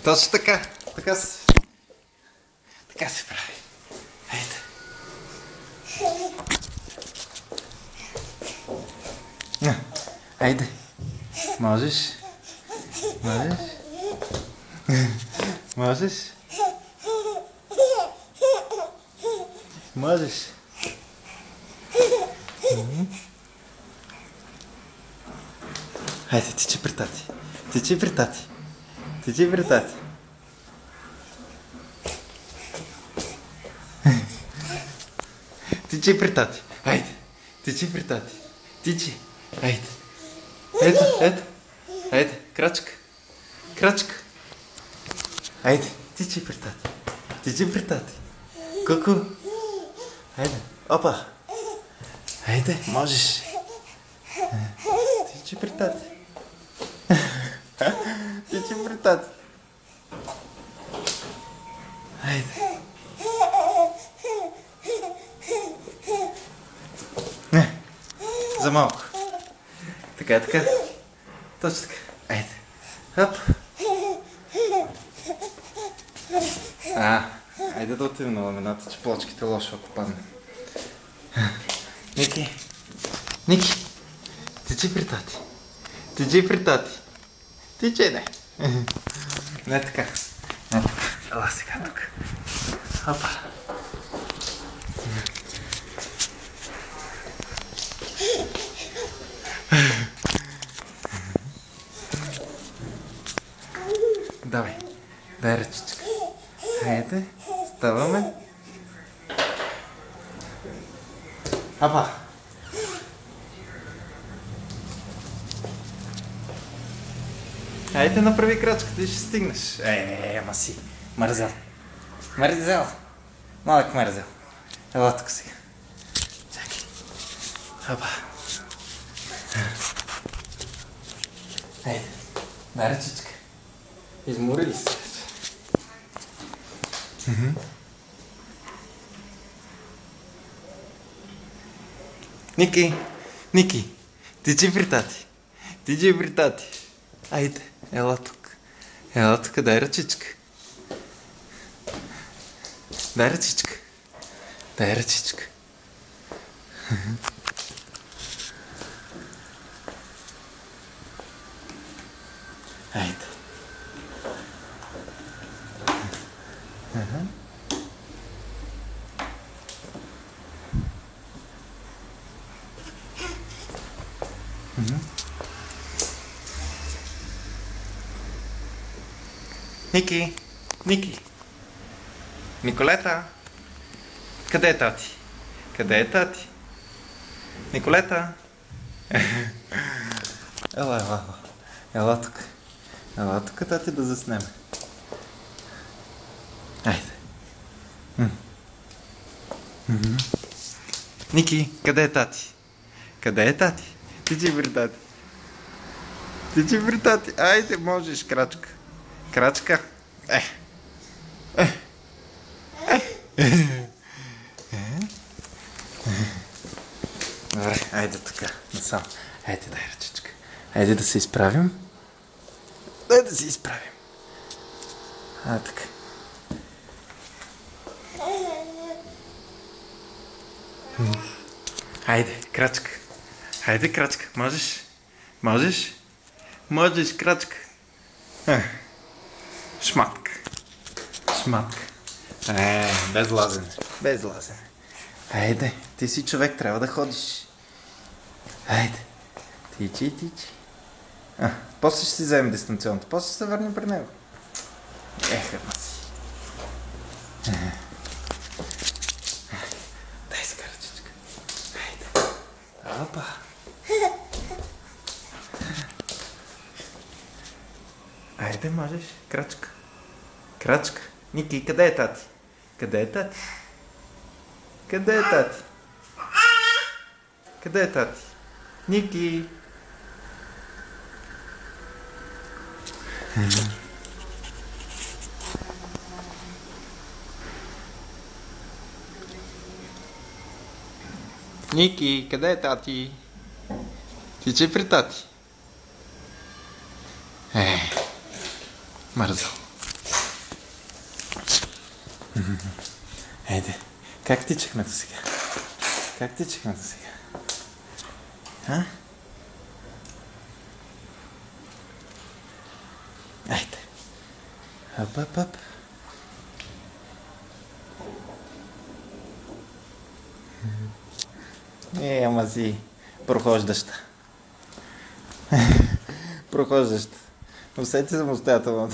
Точно така. Така се прави. Ейде. Айде. Можеш? Хайде, тичи при тати. Тичи при тати. Хайде. Тичи при тати. Тичи. Хайде. Ето. Хайде, крачка. Хайде, тичи при тати. Ку-ку. Хайде, опа. Хайде, можеш. Тичи при тати. Хайде. За малко. Така. Точно така. Айде. Хоп. Айде да отидем на ламината, че плочките лошо ако падне. Ники. Тичи при тати. Тичи, не. Не така. Ела сега тук. Хопа. Дай ръчичка. Хайде, ставаме. Апа. Хайде, направи крачката и ще стигнеш. Ама си. Мързел. Малък мързел. Ела тук сега. Чакай. Апа. Хайде, дай ръчичка. Измори ли се? Ники, тичи при тати. Айде, ела тук, дай ръчичка. Айде. Ники. Николета. Къде е тати? Николета. Ела тук. Тати да заснеме. Айде. Ники, къде е тати? Тичи при тати. Айде, можеш, крачка. Добре, айде така, насам. Айде, дай ръчичка. Айде да се изправим. Така. Айде, крачка. Можеш, крачка. Шматка. Без лазене. Айде, ти си човек, трябва да ходиш. Айде. Тичи. После ще си вземем дистанционното, после ще се върнем при него. Ама си. Дай сега ръчичка. Айде. Опа. Айде, можеш. Крачка. Ники, къде е тати? Ники. Ники, къде е тати? Тичи при тати. Мързо. Айде, как тичахме до сега? Как тичахме до сега? А? Айде. Ап. Ама си прохождаща. Прохождаща. Усети самостоятелно.